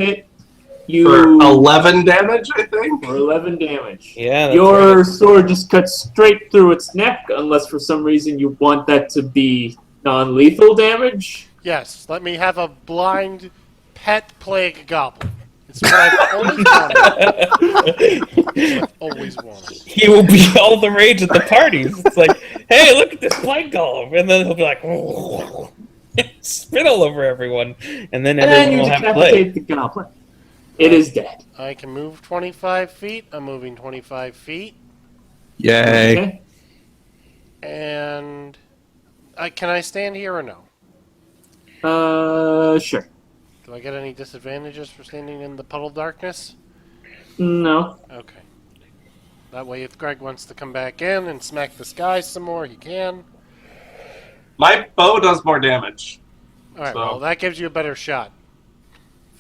hit. For 11 damage, I think? For 11 damage. Yeah, that's Your right. sword just cuts straight through its neck, unless for some reason you want that to be non-lethal damage. Yes, let me have a blind pet plague goblin. It's what I've always wanted. It's what I've always wanted. He will be all the rage at the parties. It's like, hey, look at this plague golem, and then he'll be like, spit all over everyone, and then And everyone you will have decapitate plague. the goblin. It is dead. I can move 25 feet. I'm moving 25 feet. Yay. Okay. And can I stand here or no? Sure. Do I get any disadvantages for standing in the puddle darkness? No. Okay. That way, if Greg wants to come back in and smack this guy some more, he can. My bow does more damage. Alright, So- well, that gives you a better shot.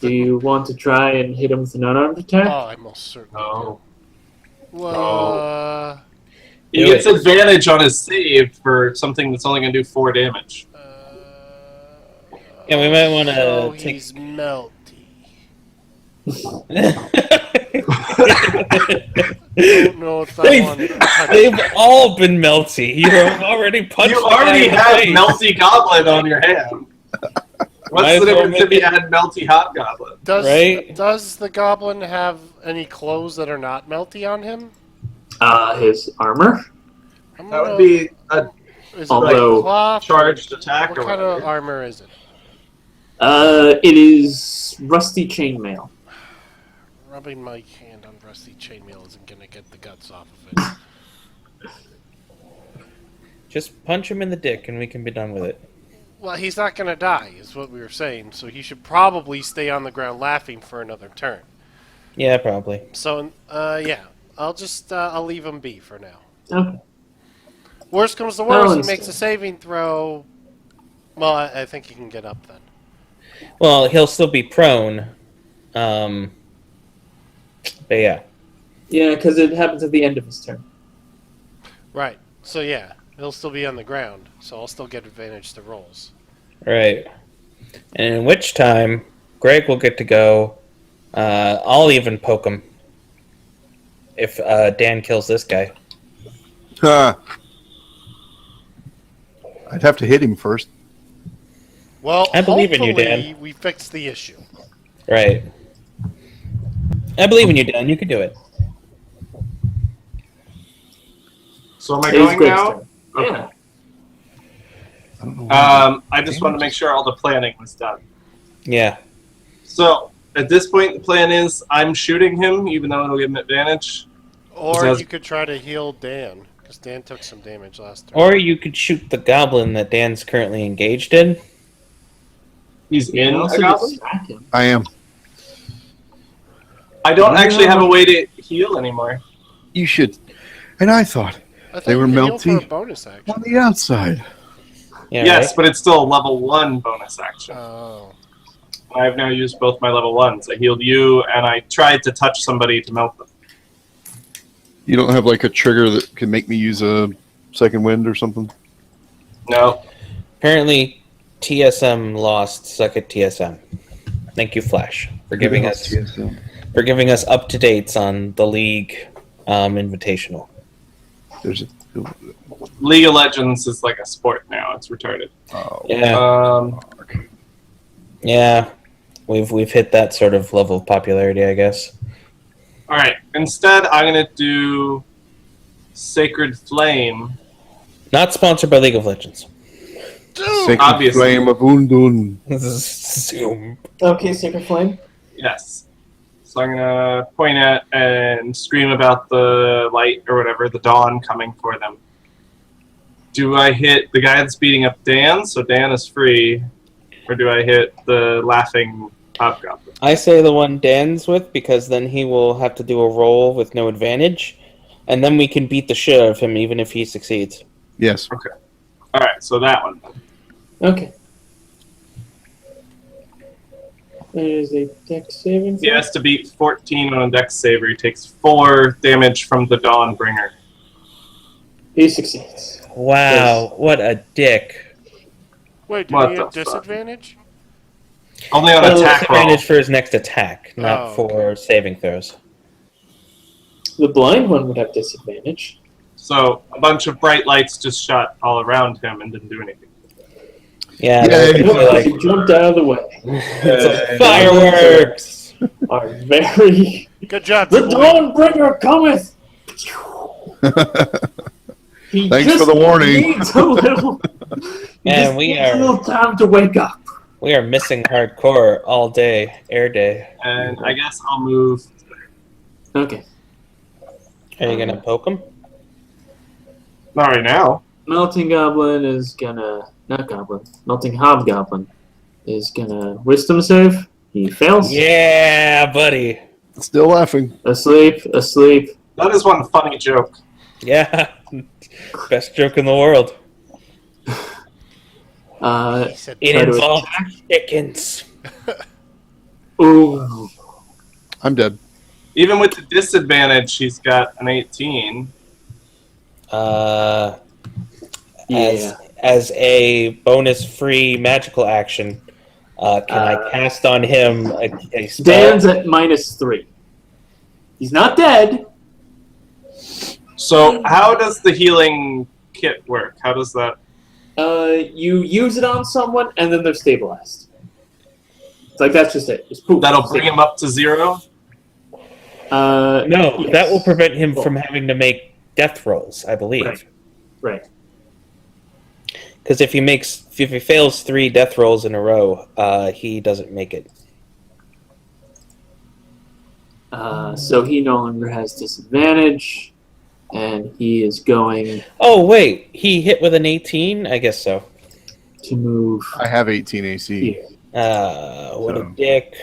Do you want to try and hit him with an unarmed attack? Oh, I most certainly No. do. Well, He gets advantage on his save for something that's only going to do 4 damage. Yeah, we might want to so take. he's melty. I don't know if I want to touch They've all been melty. You have already punched. You the guy already in the have face. Melty Goblin on your hand. What's Might the as well difference if make you it- had Melty Hobgoblin? Does the goblin have any clothes that are not melty on him? His armor? That would be a Is it Although- like cloth? charged attack What or kind of whatever. armor is it? It is rusty chainmail. Rubbing my hand on rusty chainmail isn't gonna get the guts off of it. Just punch him in the dick, and we can be done with it. Well, he's not gonna die, is what we were saying. So he should probably stay on the ground laughing for another turn. Yeah, probably. So, yeah, I'll leave him be for now. Okay. Worst comes to worst, he Balance. makes a saving throw. Well, I think he can get up then. Well, he'll still be prone. But yeah. Yeah, because it happens at the end of his turn. Right. So yeah, he'll still be on the ground. So I'll still get advantage to rolls. Right. And in which time, Greg will get to go. I'll even poke him. If Dan kills this guy. Huh. I'd have to hit him first. Well, I believe in you, Dan. hopefully we fixed the issue. Right. I believe in you, Dan. You can do it. So am I It is going Greg's now? turn. Okay. Yeah. I don't know why. I just wanted to make sure all the planning was done. Yeah. So, at this point, the plan is I'm shooting him, even though it'll give him advantage. Or Sounds- you could try to heal Dan, because Dan took some damage last turn. Or you could shoot the goblin that Dan's currently engaged in. He's You in can a also goblin? distract him. I am. I don't actually have a way to heal anymore. You should. And I thought I thought they you were could heal for melty. a bonus action. on the outside. Yeah, Yes, right? but it's still a level 1 bonus action. Oh. I've now used both my level 1s. I healed you, and I tried to touch somebody to melt them. You don't have like a trigger that can make me use a second wind or something? No. Apparently, TSM lost. Suck at TSM. Thank you, Flash, for giving us up to dates on the League Invitational. There's a. League of Legends is like a sport now. It's retarded. Oh, Yeah, yeah, we've hit that sort of level of popularity, I guess. All right. Instead, I'm going to do Sacred Flame. Not sponsored by League of Legends. Sacred Obviously. Flame of Undun. Zoom. Okay, Sacred Flame. Yes. So I'm going to point at and scream about the light or whatever, the dawn coming for them. Do I hit the guy that's beating up Dan, so Dan is free, or do I hit the laughing hobgoblin? I say the one Dan's with, because then he will have to do a roll with no advantage, and then we can beat the shit out of him even if he succeeds. Yes. All right, so that one. Okay. There's a dex saving throw. He has to beat 14 on a dex saver. He takes 4 damage from the Dawnbringer. He succeeds. Wow, what a dick. Wait, did What he the have fuck? disadvantage? Only on Well, attack roll. disadvantage for his next attack, not Oh, for saving throws. The blind one would have disadvantage. So a bunch of bright lights just shot all around him and didn't do anything. Yeah, Yay. they're Nope, like, he jumped out of the way. it's like fireworks. Are very. good job, The Triple Dawnbringer cometh. He Thanks just for the warning. Needs a little. He And just we needs are- a little time to wake up. We are missing hardcore all day, air day. And I guess I'll move. Okay. Are you gonna poke him? Not right now. Melting Goblin is gonna. Not Goblin. Melting Hobgoblin is gonna Wisdom save. He fails. Yeah, buddy. Still laughing. Asleep. That is one funny joke. Yeah, best joke in the world. He said, It Try to involved chickens. Ooh. I'm dead. Even with the disadvantage, he's got an 18. Yeah. As a bonus-free magical action, can I cast on him a spell? Dan's at -3. He's not dead. So how does the healing kit work? How does that? You use it on someone, and then they're stabilized. It's like that's just it. Just poof. That'll bring him up to 0? No, yes. that will prevent him from having to make death rolls, I believe. Right. Because if he fails 3 death rolls in a row, he doesn't make it. So he no longer has disadvantage, and he is going Oh wait, he hit with an 18. I guess so. to move I have 18 AC. here. What a dick.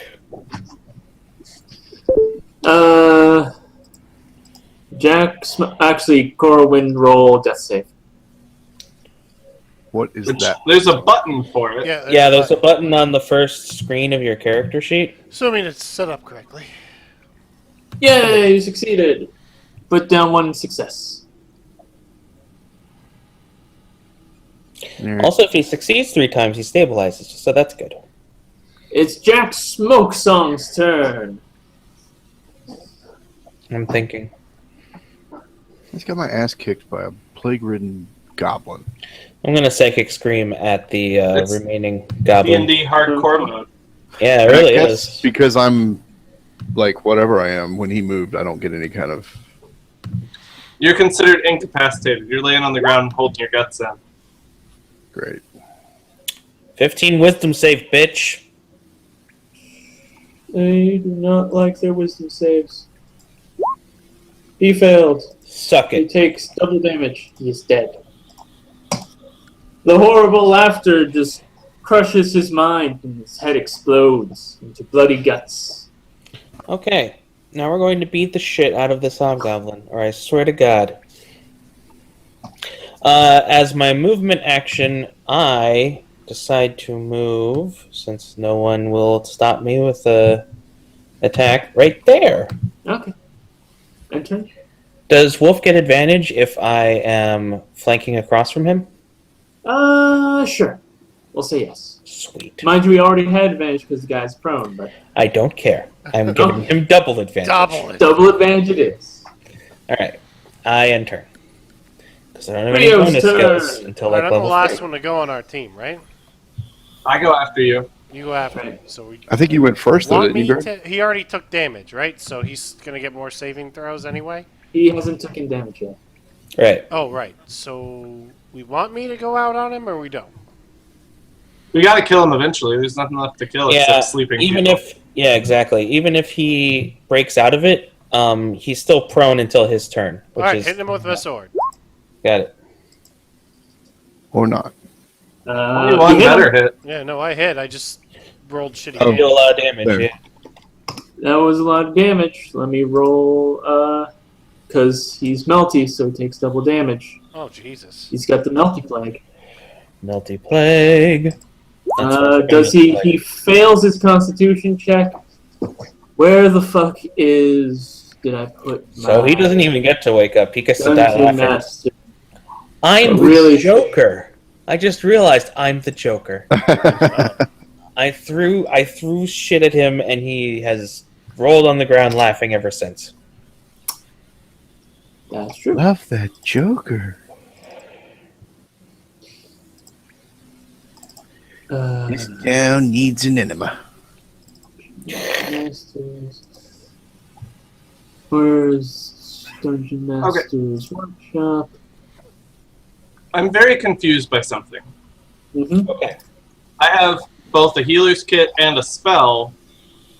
Actually, Corwin roll death save. What is Which, that? there's a button for it. Yeah, there's a button on the first screen of your character sheet. Assuming it's set up correctly. Yay, you succeeded. Put down 1 success. There- Also, if he succeeds 3 times, he stabilizes, so that's good. It's Jack Smokesong's turn. I'm thinking. I just got my ass kicked by a plague-ridden goblin. I'm gonna psychic scream at the It's remaining goblin. D&D hardcore mode. Yeah, it And I really guess is. because I'm like whatever I am. When he moved, I don't get any kind of. You're considered incapacitated. You're laying on the ground holding your guts in. Great. 15 wisdom save, bitch. They do not like their wisdom saves. He failed. Suck He it. takes double damage. He is dead. The horrible laughter just crushes his mind, and his head explodes into bloody guts. Okay, now we're going to beat the shit out of this hobgoblin, or I swear to God. As my movement action, I decide to move, since no one will stop me with a attack, right there. Okay. Enter. Does Wolf get advantage if I am flanking across from him? Sure. We'll say yes. Sweet. Mind you, we already had advantage because the guy's prone, but I don't care. I'm giving him double advantage. Double it. double advantage it is. Alright, I enter. Because I don't have any Rio's bonus turn. skills until Alright, like I'm the level last 3. one to go on our team, right? I go after you. You go after me. Right. So we I think you went first, though, want didn't you, me Greg? to. He already took damage, right? So he's gonna get more saving throws anyway. He hasn't taken damage yet. Right. Oh, right. So we want me to go out on him, or we don't? We gotta kill him eventually. There's nothing left to kill Yeah, except sleeping even people. if yeah, exactly. Even if he breaks out of it, he's still prone until his turn. All Which right, is hitting him with my sword. got it. Or not? Only one he hit him. better hit. Yeah, no, I hit. I just rolled shitty. Oh. damage. Deal a lot of damage. There. Yeah. That was a lot of damage. Let me roll, because he's melty, so he takes double damage. Oh Jesus! He's got the melty plague. Melty plague. Does he fails his constitution check. Where the fuck did I put my So he doesn't even get to wake up. He gets to die Dungeon laughing. Master? I'm Really? the Joker. I just realized I'm the Joker. I threw shit at him, and he has rolled on the ground laughing ever since. That's true. Love that Joker. This town needs an enema. Masters. Where's Dungeon Masters Workshop? I'm very confused by something. Mm-hmm. Okay. I have both a healer's kit and a spell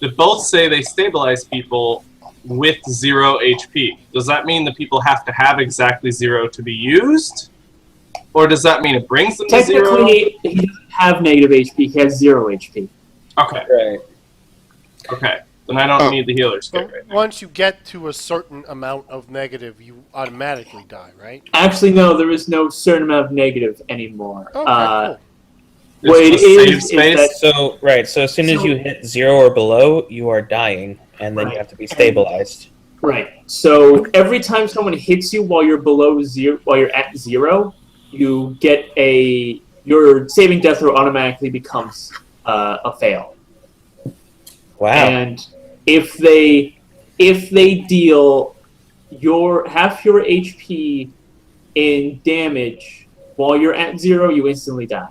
that both say they stabilize people with 0 HP. Does that mean that people have to have exactly 0 to be used? Or does that mean it brings them to 0? Technically, he doesn't have negative HP. He has 0 HP. Okay. Right. Okay. Then I don't need the healer's kit But right now. once you get to a certain amount of negative, you automatically die, right? Actually, no, there is no certain amount of negative anymore. Okay, cool. What it It's just save is space? that So as soon as you hit 0 or below, you are dying, and then you have to be stabilized. right. So every time someone hits you while you're below 0, while you're at 0, you get your saving death throw automatically becomes a fail. Wow. And if they deal half your HP in damage while you're at 0, you instantly die.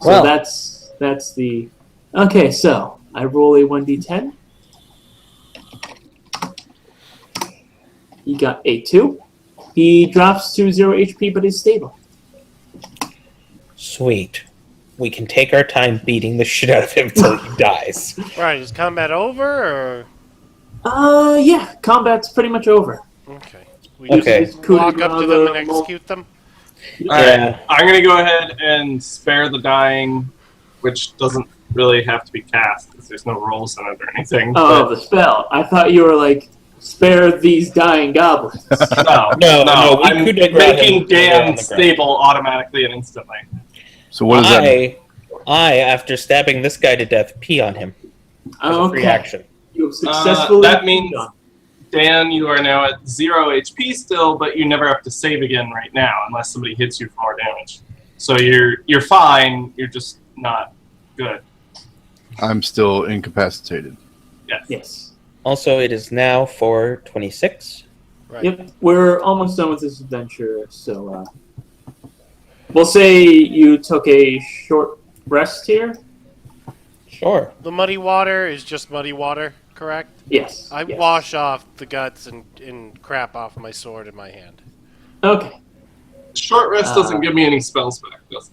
So Well. that's the okay. So I roll a 1d10. He got a 2. He drops to 0 HP, but is stable. Sweet. We can take our time beating the shit out of him until he dies. Right, is combat over, or...? Yeah. Combat's pretty much over. Okay. We Okay. just walk up to them and execute them? Alright, Yeah. I'm gonna go ahead and spare the dying, which doesn't really have to be cast, because there's no rolls in it or anything. Oh, the spell. I thought you were like, spare these dying goblins. But No, we I'm could grab him making and put him on Dan the stable automatically and instantly. So what does that mean? I, after stabbing this guy to death, pee on him as a free action. You have successfully that means, Dan, you are now at 0 HP still, but you never have to save again right now unless somebody hits you for more damage. So you're fine. You're just not good. I'm still incapacitated. Yes. Yes. Also, it is now 4:26. Right. Yep. We're almost done with this adventure, so we'll say you took a short rest here. Sure. The muddy water is just muddy water, correct? Yes. I yes. wash off the guts and crap off my sword in my hand. Okay. Short rest doesn't give me any spells back, does it?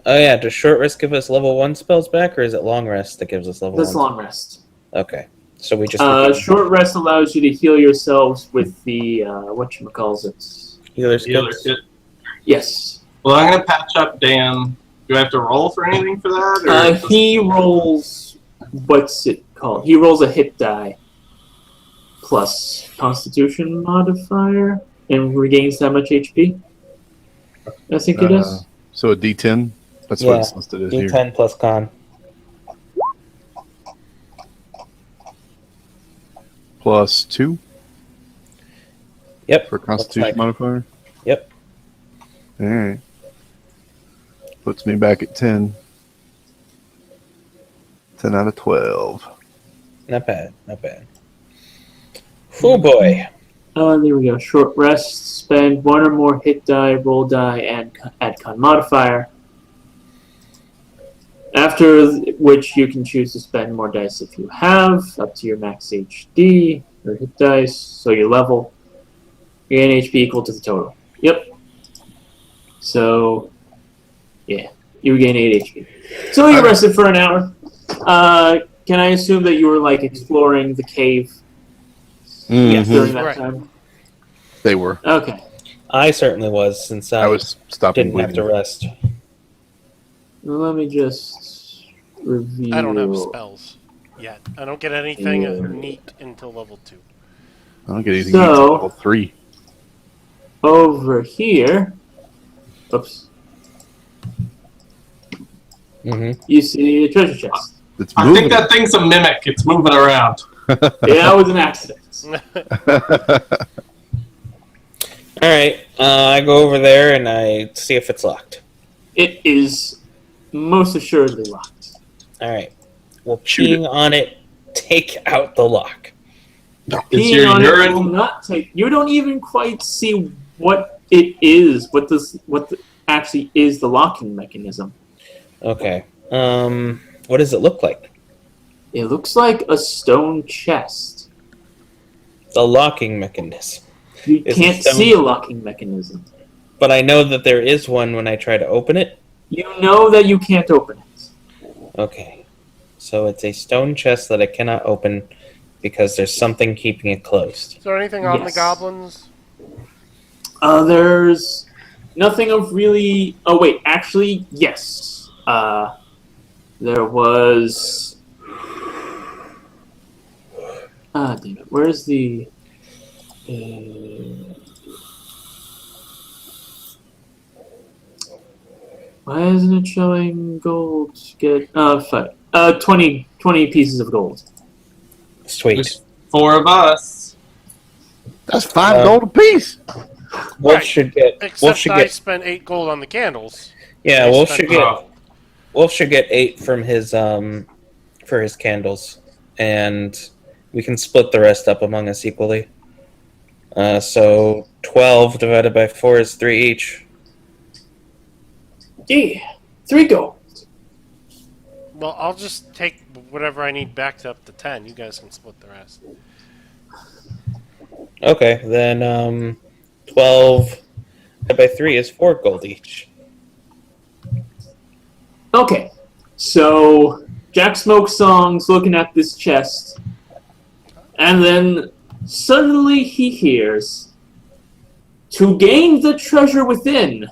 Oh yeah, does short rest give us level 1 spells back, or is it long rest that gives us level 1? That's long rest. Okay. So we just Short rest allows you to heal yourselves with the whatchamacallit. healer's Healer kits. kit. Yes. Well, I'm gonna patch up Dan. Do I have to roll for anything for that? Or He rolls what's it called? He rolls a hit die plus Constitution modifier and regains that much HP. I think it is. So a D10? That's Yeah, what it's listed as here. D10 plus con. Plus 2 Yep. for Constitution Looks like- modifier? Yep. Alright. Puts me back at 10. 10 out of 12. Not bad. Not bad. Oh boy. Oh, there we go. Short rest. Spend 1 or more hit die, roll die, and add con modifier. After which you can choose to spend more dice if you have, up to your max HD or hit dice, so your level. You gain HP equal to the total. Yep. So, yeah, you gain 8 HP. So you rested for an hour. Can I assume that you were like exploring the cave during that Right. time? They were. Okay. I certainly was, since I, I was stopping didn't have to bleeding. rest. Well, let me just review. I don't have spells yet. I don't get anything Yeah. neat until level 2. I don't get anything So- until level 3. Over here. Oops. Mm-hmm. You see the treasure chest. It's I moving. think that thing's a mimic. It's moving around. Yeah, that was an accident. All right. I go over there and I see if it's locked. It is most assuredly locked. All right. Well, Shoot peeing on it, take out the lock. Is Peeing your on it will urine? not take. You don't even quite see what it is. Actually is the locking mechanism. Okay. What does it look like? It looks like a stone chest. The locking mechanism. You Is can't it stone? see a locking mechanism. But I know that there is one when I try to open it. You know that you can't open it. Okay. So it's a stone chest that I cannot open because there's something keeping it closed. Is there anything on the Yes. goblins? There's nothing of really. Oh wait, actually, yes. There was. Damn it. Where's the? Why isn't it showing gold? Get 20 pieces of gold. Sweet. There's 4 of us. That's 5 Um, gold apiece. Wolf Right. should get. Wolf Except should I get. spent 8 gold on the candles. Yeah, I Wolf spent should get. Oh, Wolf should get 8 from his for his candles, and we can split the rest up among us equally. So 12 divided by 4 is 3 each. Yeah, 3 gold. Well, I'll just take whatever I need back to up to 10. You guys can split the rest. Okay, then 12 divided by 3 is 4 gold each. Okay, so Jack Smokesong's looking at this chest, and then suddenly he hears, "To gain the treasure within,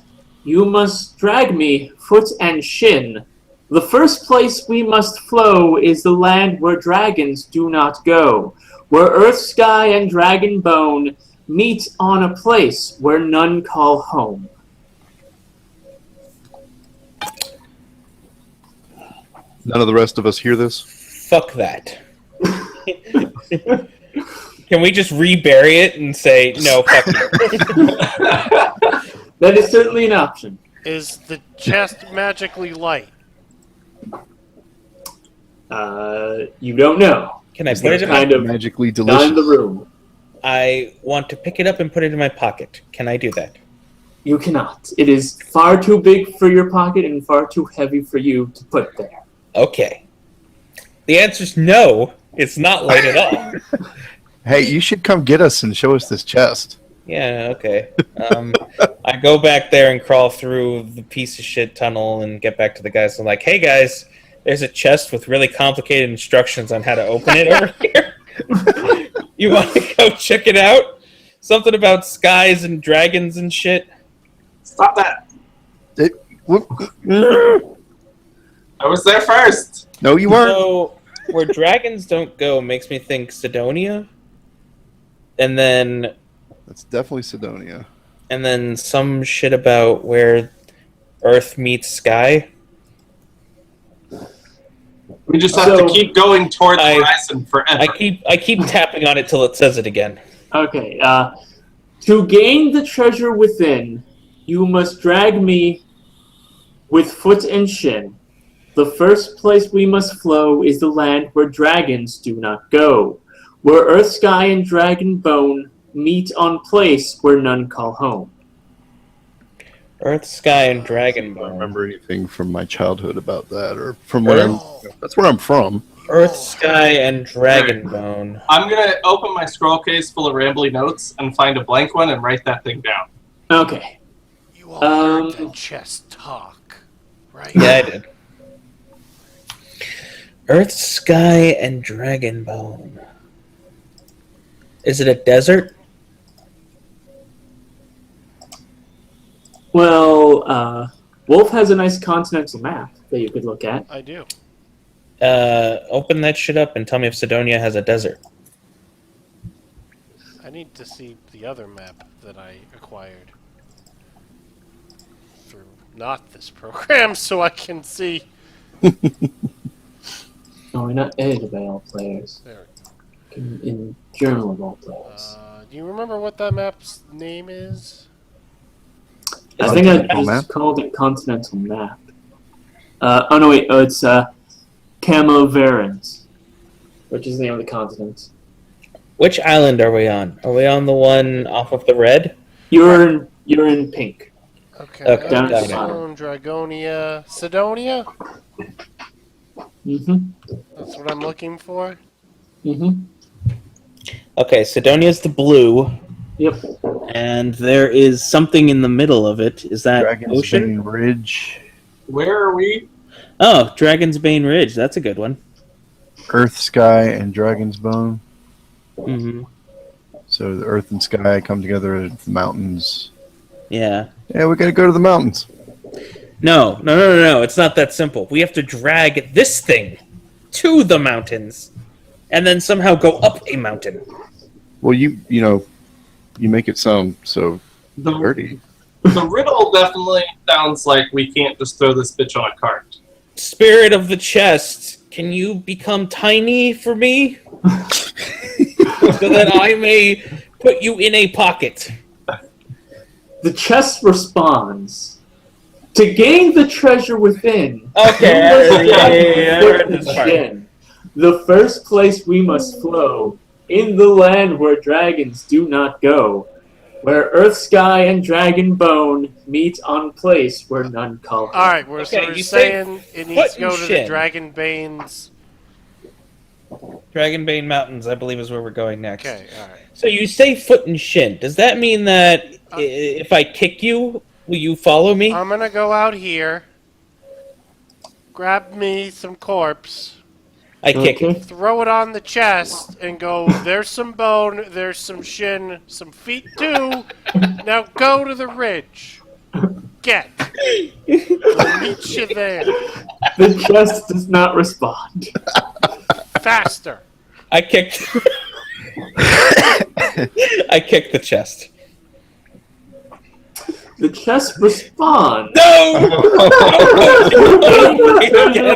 you must drag me foot and shin. The first place we must flow is the land where dragons do not go, where earth, sky, and dragon bone meet on a place where none call home." None of the rest of us hear this. Fuck that. Can we just rebury it and say, no, fuck you? That is certainly an option. Is the chest magically light? You don't know. Can I put it in my... Kind of Magically not delicious. in the room. I want to pick it up and put it in my pocket. Can I do that? You cannot. It is far too big for your pocket and far too heavy for you to put there. Okay. The answer's no. It's not light at all. Hey, you should come get us and show us this chest. Yeah, okay. I go back there and crawl through the piece of shit tunnel and get back to the guys. I'm like, hey guys, there's a chest with really complicated instructions on how to open it over here. You want to go check it out? Something about skies and dragons and shit. stop that! No, I was there first. you weren't. So, where dragons don't go makes me think Sidonia. And then That's definitely Sidonia. some shit about where Earth meets sky. We just have to keep going toward the horizon forever. I keep tapping on it till it says it again. Okay. To gain the treasure within, you must drag me with foot and shin. The first place we must flow is the land where dragons do not go, where earth, sky, and dragon bone meet on place where none call home. Earth, sky, and dragon I don't bone. remember anything from my childhood about that, or from where that's where I'm from. Earth, sky, and dragon bone. I'm gonna open my scroll case full of rambly notes and find a blank one and write that thing down. Okay. You all heard the Um, chest talk, right? Yeah, I did. Earth, sky, and dragon bone. Is it a desert? Well, Wolf has a nice continental map that you could look at. I do. Open that shit up and tell me if Sidonia has a desert. I need to see the other map that I acquired through not this program, so I can see. No, we're not edited by all players. There. In journal of all players. Do you remember what that map's name is? I think I Continental just map? called it continental map. Oh no, wait. Oh, it's Camoverans, which is the name of the continent. Which island are we on? Are we on the one off of the red? You're in pink. Okay, Okay, got it. Limestone, Dragonia, Sidonia? That's what I'm looking for. Okay, Sidonia's the blue, Yep. and there is something in the middle of it. Is that Dragon's ocean? Bane Ridge, Where are we? Oh, Dragon's Bane Ridge. That's a good one. Earth, Sky, and Dragon's Bone. Mm-hmm. So the Earth and Sky come together at the mountains. Yeah. Yeah, we gotta go to the mountains. No. It's not that simple. We have to drag this thing to the mountains, and then somehow go up a mountain. Well, you make it sound so The, dirty. the riddle definitely sounds like we can't just throw this bitch on a cart. Spirit of the chest, can you become tiny for me? So that I may put you in a pocket. The chest responds. To gain the treasure within, Okay, I read this part. the first place we must flow, in the land where dragons do not go, where earth, sky, and dragon bone meet on place where none call home. Alright, we're Okay, sort of you say saying it needs to go foot to and the shin. Dragon Banes. Dragonbane Mountains, I believe, is where we're going next. Okay, alright. So you say foot and shin. Does that mean that if I kick you, will you follow me? I'm gonna go out here, grab me some corpse, I kick Okay. it. throw it on the chest, and go, there's some bone, there's some shin, some feet too. Now go to the ridge. Get. I'll meet you there. The chest does not respond. Faster. I kicked. I kicked the chest. The chest responds. No!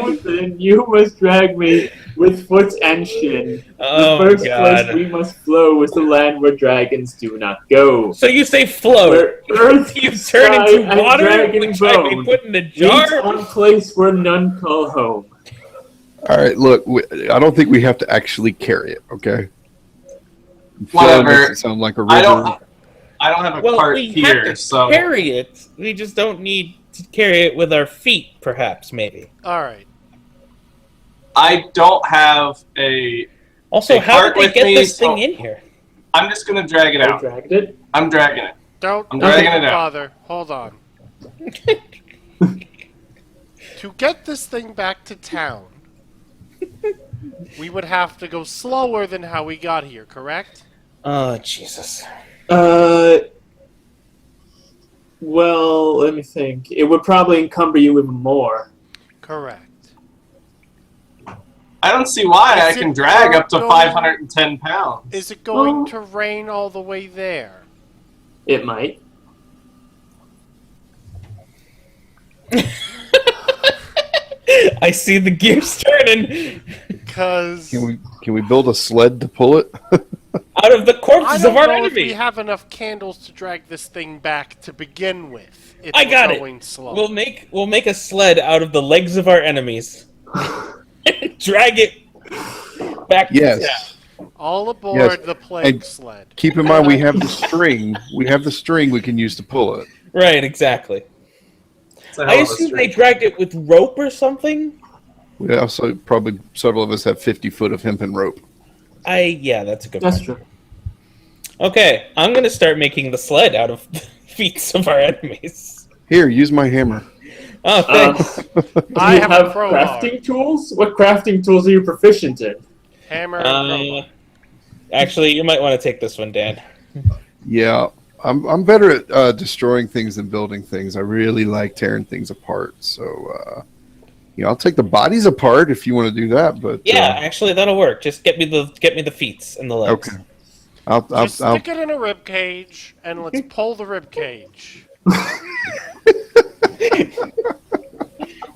Within, you must drag me with foot and shin. Oh The my first place god. we must flow is the land where dragons do not go. So you say float. Where earth, You turn sky, into and water, dragon which I may bone put in a meet jar. on place where none call home. All right, look, I don't think we have to actually carry it. Okay. Whatever. Makes it sound like a river. I don't have a Well, cart we here, have to so carry it. We just don't need to carry it with our feet, perhaps, maybe. Alright. I don't have a. Also, Hey, how cart did they with get me, this so- thing in here? I'm just gonna drag it I out. dragged it. I'm dragging it. Don't I'm dragging don't it out. bother. Hold on. To get this thing back to town, we would have to go slower than how we got here, correct? Oh, Jesus. Well, let me think. It would probably encumber you even more. Correct. I don't see why Is I it can drag up to going- 510 pounds. Is it going Oh. to rain all the way there? It might. I see the gears turning Because Can we build a sled to pull it? out of the I corpses don't of our know if we enemy. have enough candles to drag this thing back to begin with. If I got we're it. going slow. We'll make a sled out of the legs of our enemies. Drag it back. to town. Yes. All aboard Yes, the plague and- sled. Keep in mind we have the string. We have the string we can use to pull it. Right. Exactly. It's a I hell of a assume they string. dragged it with rope or something. We also probably several of us have 50 foot of hempen rope. Yeah, that's a good That's point. true. Okay, I'm gonna start making the sled out of the feet of our enemies. Here, use my hammer. Oh, thanks. Do I you have a crowbar. crafting tools? What crafting tools are you proficient in? Hammer and crowbar. Actually, you might want to take this one, Dan. Yeah, I'm better at destroying things than building things. I really like tearing things apart. So, I'll take the bodies apart if you want to do that. But Yeah, actually, that'll work. Just get me the feet and the legs. okay. I'll Just stick it in a rib cage and let's pull the rib cage.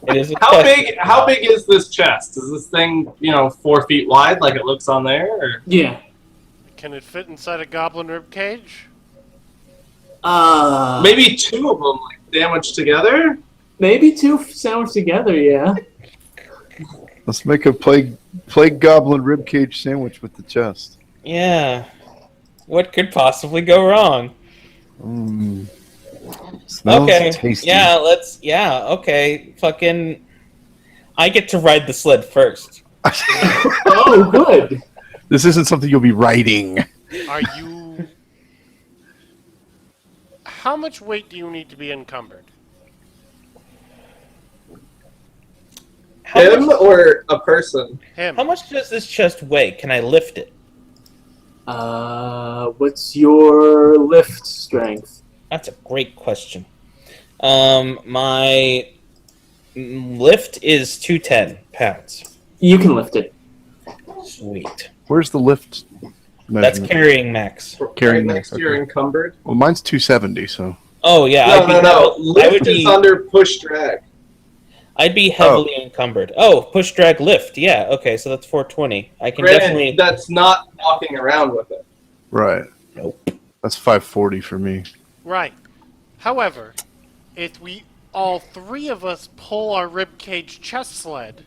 It is a How chest. big? How big is this chest? Is this thing 4 feet wide, like it looks on there? Or? Yeah. Can it fit inside a goblin rib cage? Maybe two of them like sandwiched together. Maybe two sandwiched together. Yeah. Let's make a plague goblin ribcage sandwich with the chest. Yeah. What could possibly go wrong? Mmm. Smells Okay. tasty. Yeah, okay. Fucking I get to ride the sled first. Oh, good. This isn't something you'll be writing. Are you... How much weight do you need to be encumbered? Him or a person? Him. How much does this chest weigh? Can I lift it? What's your lift strength? That's a great question. My lift is 210 pounds. You can lift it. Sweet. Where's the lift That's measurement? carrying max. Carrying Right next to okay. your encumbered. Well, mine's 270, so. Oh yeah, No. I Lift would is be under push drag. I'd be heavily encumbered. Oh, push drag lift. Yeah, okay, so that's 420. I can Granted, definitely that's not walking around with it. Right. Nope. That's 540 for me. Right. However, if we all three of us pull our ribcage chest sled,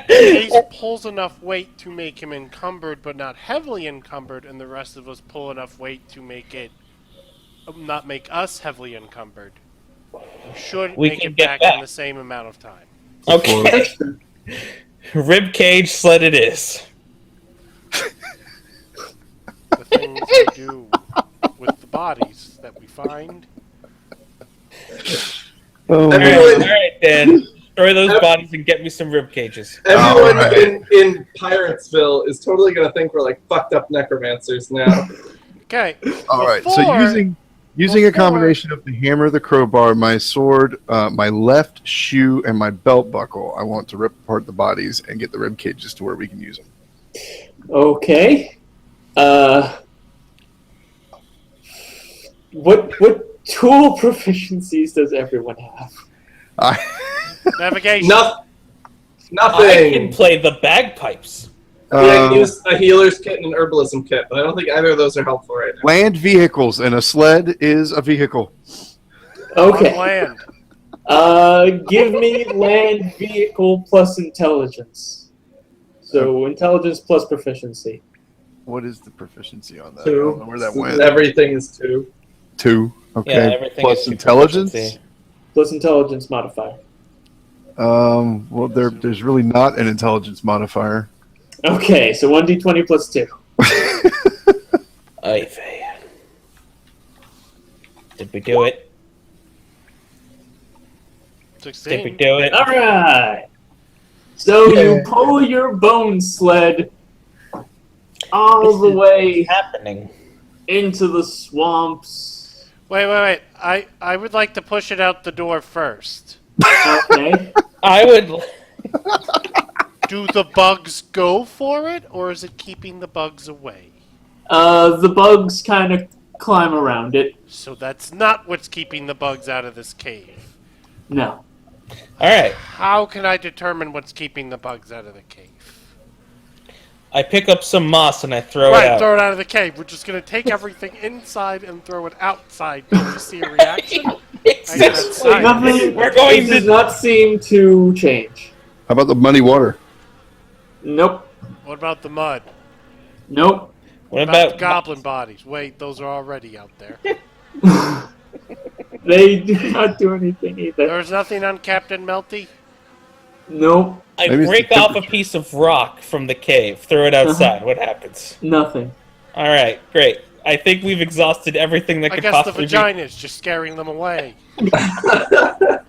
Ace pulls enough weight to make him encumbered, but not heavily encumbered, and the rest of us pull enough weight to make it not make us heavily encumbered. We should We make can it get back in back. the same amount of time. Okay. Rib cage sled it is. The things we do with the bodies that we find. Oh, All Everyone- right, Dan. Destroy those bodies and get me some rib cages. Everyone Alright. in Piratesville is totally gonna think we're like fucked up necromancers now. Okay. All right. So before- using a before- combination of the hammer, the crowbar, my sword, my left shoe, and my belt buckle, I want to rip apart the bodies and get the rib cages to where we can use them. Okay. What tool proficiencies does everyone have? Navigation. I can Nothing. play the bagpipes. I can use a healer's kit and an herbalism kit, but I don't think either of those are helpful right now. Land vehicles, and a sled is a vehicle. On Okay. land. Give me land vehicle plus intelligence. So intelligence plus proficiency. What is the proficiency on that? 2. I don't know where that went. Everything is 2. 2. Okay. Yeah, everything Plus is your intelligence. proficiency. Plus intelligence modifier. Well, there's really not an intelligence modifier. Okay, so 1d20 plus 2. Ay vey. Did we do it? Did we 16. do it? Alright! So you pull your bone sled all the way Happening. into the swamps. Wait. I would like to push it out the door first. Okay. I would. Do the bugs go for it, or is it keeping the bugs away? The bugs kind of climb around it. So that's not what's keeping the bugs out of this cave. No. All right. How can I determine what's keeping the bugs out of the cave? I pick up some moss and I throw it Right, out. throw it out of the cave. We're just going to take everything inside and throw it outside. Can we see a reaction? Exactly. Right. Nothing. We're going It does to. not seem to change. How about the muddy water? Nope. What about the mud? Nope. What About the about goblin bodies? Wait, those are already out there. They do not do anything either. There's nothing on Captain Melty? Nope. I Maybe it's break the off a temperature. piece of rock from the cave, throw it outside. What happens? Nothing. All right, great. I think we've exhausted everything that I could guess the possibly vagina's just scaring them away. All right.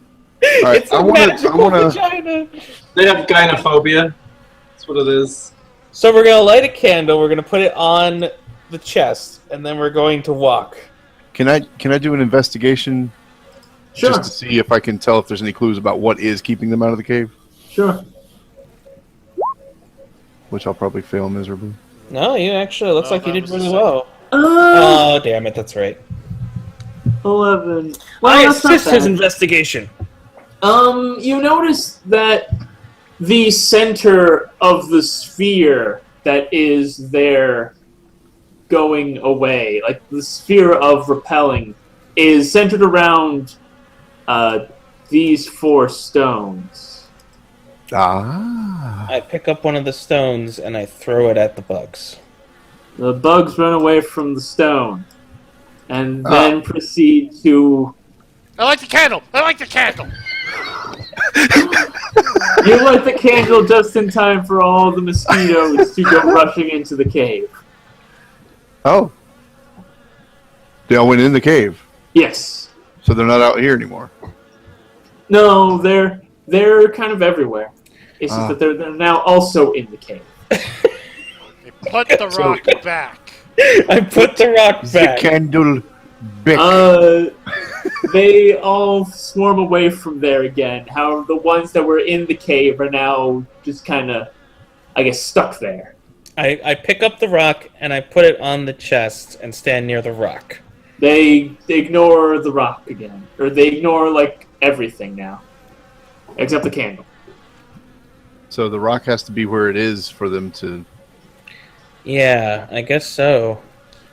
It's a magical vagina. They have gynophobia. That's what it is. So we're gonna light a candle. We're gonna put it on the chest, and then we're going to walk. Can I do an investigation Sure. just to see if I can tell if there's any clues about what is keeping them out of the cave? Sure. Which I'll probably fail miserably. No, you actually looks Oh, like you that did was really the well. Uh, Oh, damn it! That's right. 11. Well, I that's not assist his bad. investigation. You notice that the center of the sphere that is their going away, like the sphere of repelling, is centered around these 4 stones. Ah. I pick up one of the stones and I throw it at the bugs. The bugs run away from the stone, and then proceed to. I like the candle. I like the candle. You light the candle just in time for all the mosquitoes to go rushing into the cave. Oh. They all went in the cave, Yes. so they're not out here anymore. No, they're kind of everywhere. It's just that they're now also in the cave. They put the rock back. I put the rock The back. candle back. They all swarm away from there again. However, the ones that were in the cave are now just kind of, I guess, stuck there. I pick up the rock and I put it on the chest and stand near the rock. They ignore the rock again. Or they ignore, like, everything now. Except the candle. So the rock has to be where it is for them to. Yeah, I guess so.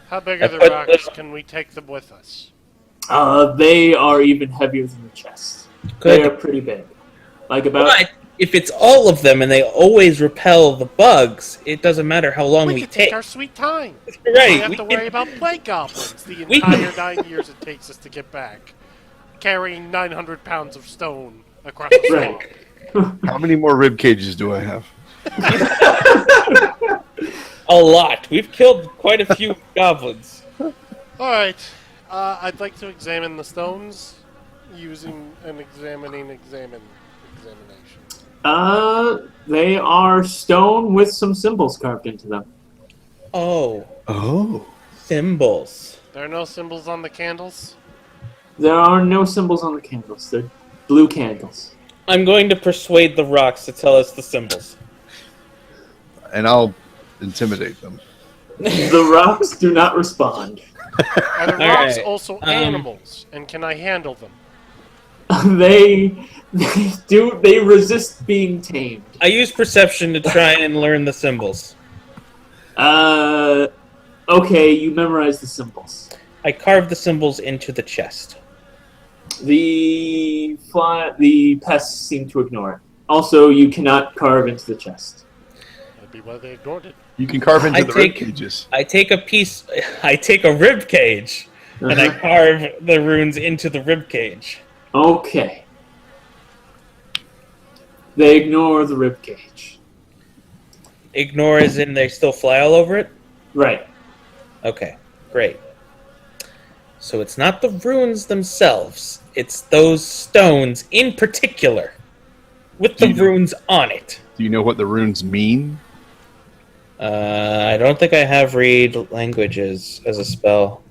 How big I are the put rocks? Can we take them with us? They are even heavier than the chest. Good. They are pretty big. Like about. But if it's all of them and they always repel the bugs, it doesn't matter how long We we can take take. our sweet time. We Right. don't have we to can- worry about plague goblins the We can- entire 9 years it takes us to get back. Carrying 900 pounds of stone across the swamp. Right. How many more rib cages do I have? A lot. We've killed quite a few goblins. Alright. I'd like to examine the stones using an examination. They are stone with some symbols carved into them. Oh, Oh. symbols. There are no symbols on the candles? There are no symbols on the candles. They're blue candles. I'm going to persuade the rocks to tell us the symbols. And I'll intimidate them. The rocks do not respond. Are the All rocks right. also animals? And can I handle them? They resist being tamed. I use perception to try and learn the symbols. Okay, you memorize the symbols. I carve the symbols into the chest. The pests seem to ignore it. Also, you cannot carve into the chest. That'd be why they ignored it. You can carve into I the take- rib cages. I take a rib cage, and I carve the runes into the rib cage. Okay. They ignore the rib cage. Ignore as in they still fly all over it? Right. Okay, great. So it's not the runes themselves, it's those stones in particular, with the Do you- runes on it. Do you know what the runes mean? I don't think I have read languages as a spell.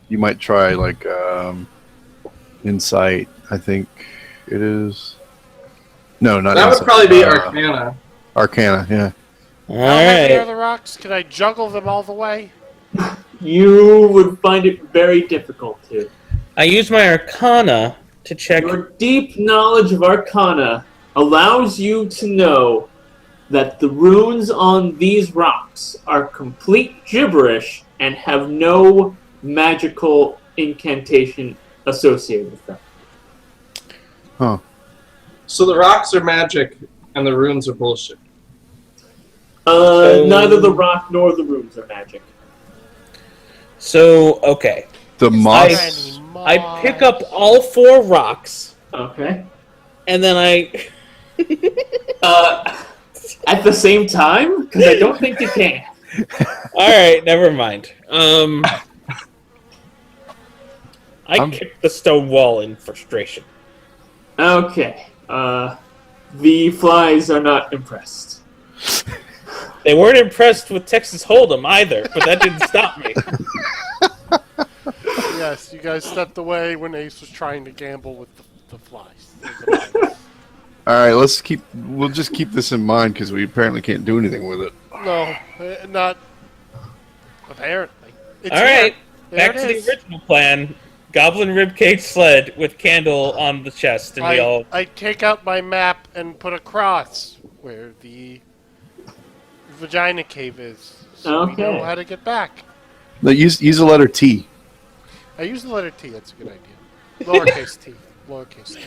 You might try like insight. I think it is. No, not That would insight. probably be Arcana. Arcana. Yeah. How heavy are Alright. the rocks? Can I juggle them all the way? You would find it very difficult to. I use my arcana to check. Your deep knowledge of Arcana allows you to know that the runes on these rocks are complete gibberish and have no magical incantation associated with them. Huh. So the rocks are magic and the runes are bullshit. Neither the rock nor the runes are magic. So, okay. The moss. Tiny I moss. pick up all 4 rocks, Okay. and then I. At the same time? Because I don't think you can. Alright, never mind. I I'm- kicked the stone wall in frustration. Okay. The flies are not impressed. They weren't impressed with Texas Hold'em either, but that didn't stop me. Yes, you guys stepped away when Ace was trying to gamble with the flies. All right, we'll just keep this in mind because we apparently can't do anything with it. No, not apparently. It's Alright, here. back There to it is. the original plan. Goblin ribcage sled with candle on the chest, and we all. I take out my map and put a cross where the Vagina Cave is. So we Okay. know how to get back. No, use the letter T. I use the letter T. That's a good idea. Lowercase t. Lowercase t.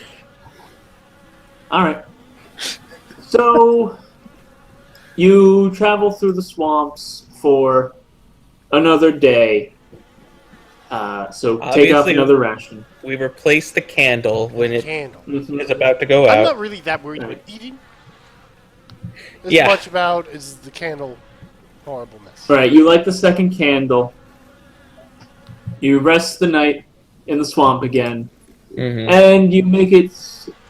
All right. So you travel through the swamps for another day. So take off Obviously- another ration. We replace the candle when it Candle. Mhm. is about to go I'm out. not really that worried about Right. eating. As Yeah. much about is the candle horribleness. All right. You light the second candle. You rest the night in the swamp again, Mhm. and you make it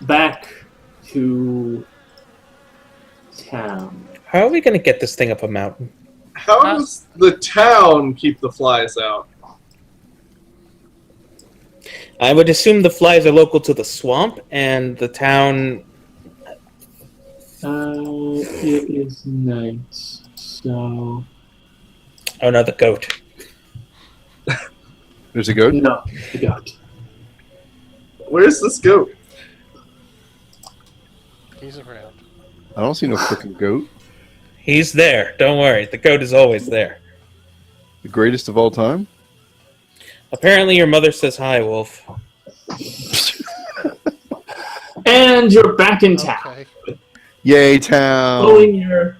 back to town. How are we going to get this thing up a mountain? How does the town keep the flies out? I would assume the flies are local to the swamp, and the town. It is night, so Oh no, the goat. There's a goat. no, the goat. Where's this goat? He's around. I don't see no freaking goat. He's there. Don't worry. The goat is always there. The greatest of all time. Apparently, your mother says hi, Wolf. And you're back in town. Okay. Yay, town! Pulling your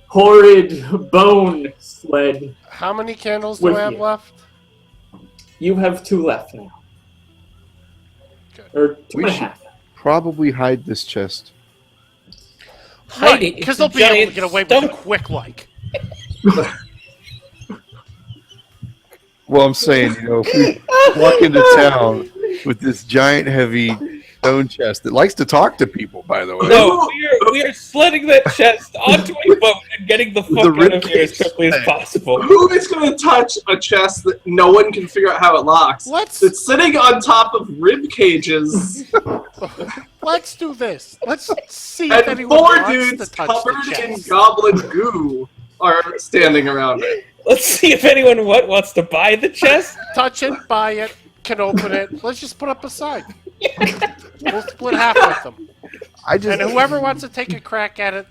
horrid bone sled. How many candles do With I have you. left? You have 2 left now. Good. Or 2 We and a should- half. Probably hide this chest. Hide it. Because It's they'll a be able to giant get away with stone. it quick, like. Well, I'm saying, if we walk into town with this giant, heavy stone chest that likes to talk to people, by the way. No, we are sledding that chest onto a boat and getting the fuck out of here as quickly as possible. Who is going to touch a chest that no one can figure out how it locks? Let's It's sitting on top of rib cages, let's do this. Let's see if and anyone 4 wants dudes to touch the covered in chest. goblin goo are standing around it. Let's see if anyone wants to buy the chest. Touch it, buy it, can open it. Let's just put up a sign. We'll split half with them. I just And whoever wants to take a crack at it,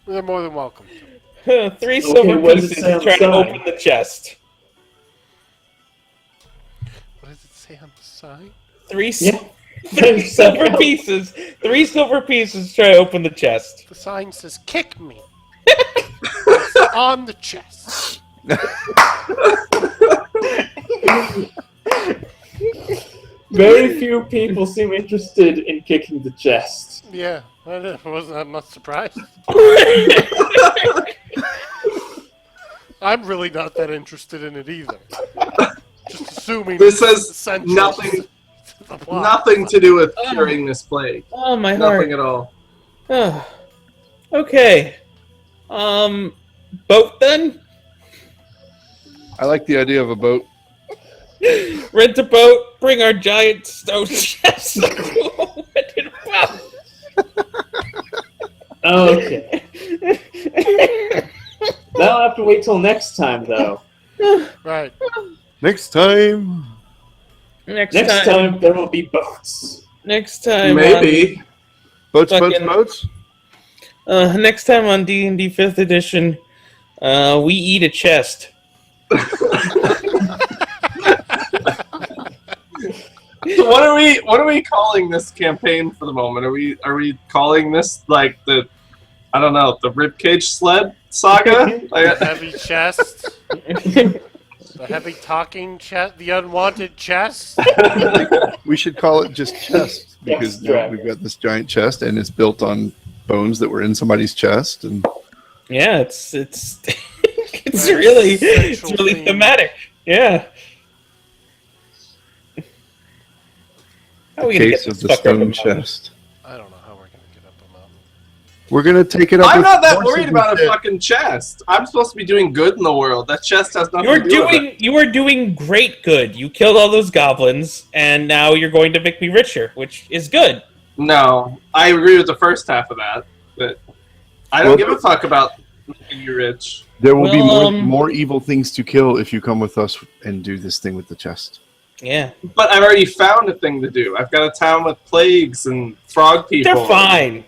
they're more than welcome. 3 silver what does it pieces say on the trying to sign? open the chest. What does it say on the sign? Three Yeah. silver pieces. 3 silver pieces try to open the chest. The sign says, "Kick me." It's on the chest. Very few people seem interested in kicking the chest. Yeah, I'm not surprised. I'm really not that interested in it either. Just assuming This has essential nothing, to the plot. nothing to do with curing this plague. Oh my Nothing heart. at all. Oh. Okay. Boat then? I like the idea of a boat. Rent a boat, bring our giant stone chest. Rent a boat. Okay. That'll have to wait till next time, though. Right. Next time. Next Next time there will be boats. Next time. Maybe. Boats, Fucking- boats. Next time on D&D 5th edition, we eat a chest. So what are we calling this campaign for the moment? Are we calling this like the ribcage sled saga? Like, Heavy chest. The heavy talking chest. The unwanted chest. We should call it just chest because Yes, we've got this giant chest and it's built on bones that were in somebody's chest. And Yeah, it's it's really Central theme. thematic. Yeah. How are we gonna case get of this the fucker up a stone mountain? chest. I don't know how we're gonna get up a mountain. We're gonna take it up. I'm with not that horses worried about a instead. fucking chest. I'm supposed to be doing good in the world. That chest has nothing to do with it. You are doing great good. You killed all those goblins, and now you're going to make me richer, which is good. No, I agree with the first half of that, but I don't Well- give a fuck about making you rich. There will be Well, more evil things to kill if you come with us and do this thing with the chest. Yeah, But I've already found a thing to do. I've got a town with plagues and frog people. they're fine.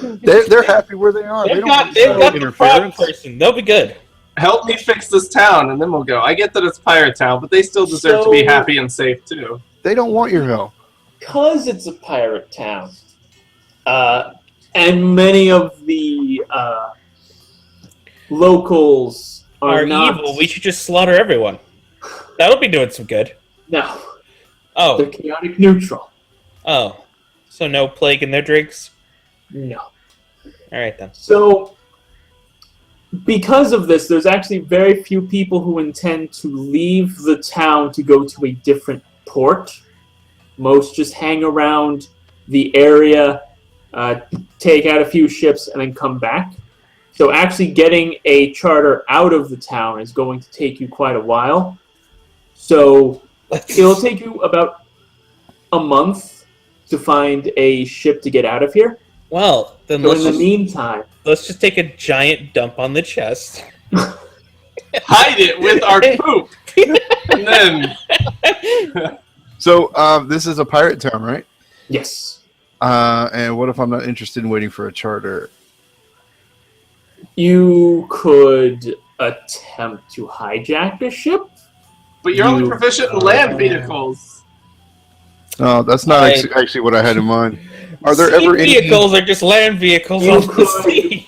They're happy where they are. They They've don't got, want they've got the frog interference. person. They'll be good. Help me fix this town, and then we'll go. I get that it's pirate town, but they still deserve to be So- happy and safe too. They don't want your help. Because it's a pirate town, and many of the locals are not evil. We should just slaughter everyone. That'll be doing some good. No, Oh, they're chaotic neutral. oh. So no plague in their drinks? No. All right, then. So, because of this, there's actually very few people who intend to leave the town to go to a different port. Most just hang around the area, take out a few ships, and then come back. So actually getting a charter out of the town is going to take you quite a while. So it'll take you about a month to find a ship to get out of here. Well, then So in the meantime, let's just take a giant dump on the chest. Hide it with our poop, and then So this is a pirate town, right? yes, And what if I'm not interested in waiting for a charter? you could attempt to hijack a ship. but you're only You- proficient in land vehicles. No, that's not Right. actually what I had in mind. Are there Sea ever any? vehicles are just land vehicles You on the could- sea.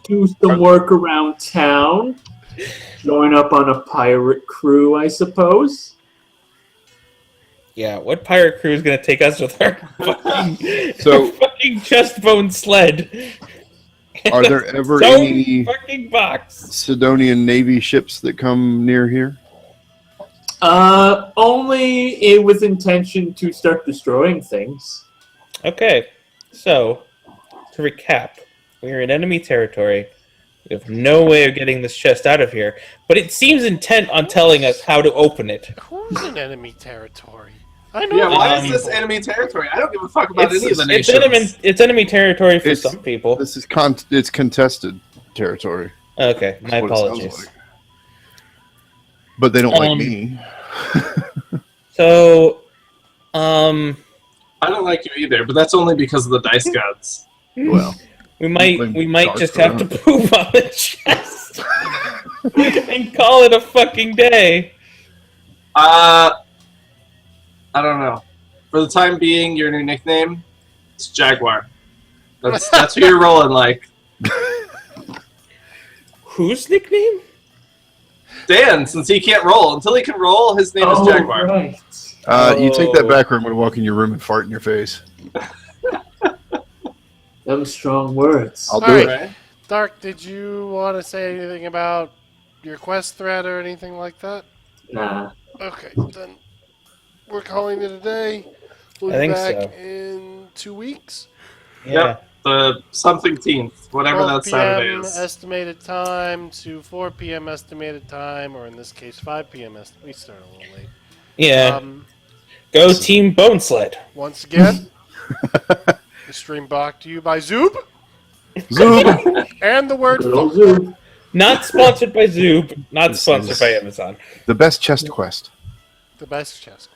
Do some work around town. Join up on a pirate crew, I suppose. Yeah, what pirate crew is going to take us with our fucking, So- our fucking chest bone sled? Are there ever Stone any fucking box? Sidonian Navy ships that come near here? Only with intention to start destroying things. Okay, so to recap, we are in enemy territory. We have no way of getting this chest out of here, but it seems intent on telling us how to open it. Who's in enemy territory? I know. Yeah, why Um, is this enemy territory? I don't give a fuck about any of the It's nations. enemy territory for It's- some people. This is it's contested territory. Okay, my That's what it sounds apologies. like. But they don't like Um, me. So, I don't like you either, but that's only because of the dice gods. Well, we might blame just Dark have to poop on the chest and call it a fucking day. I don't know. For the time being, your new nickname is Jaguar. That's who you're rolling like. Whose nickname? Dan, since he can't roll. Until he can roll, his name is Jaguar. Right. you take that back, or I'm going to walk in your room and fart in your face. Them strong words. I'll do Alright. it. Right? Dark, did you want to say anything about your quest thread or anything like that? Nah. Okay, then we're calling it a day. We'll I be think back so. in 2 weeks. Yep. The something 10th, whatever 12 that Saturday p.m. is. estimated time to 4 p.m. estimated time, or in this case, 5 p.m. We start a little late. Yeah. Go Team Bone Sled. Once again, the stream brought to you by Zoob Zoom! and the word Good old fuck. zoo. Not sponsored by Zoob. Not This sponsored is- by Amazon. The best chest quest. The best chess.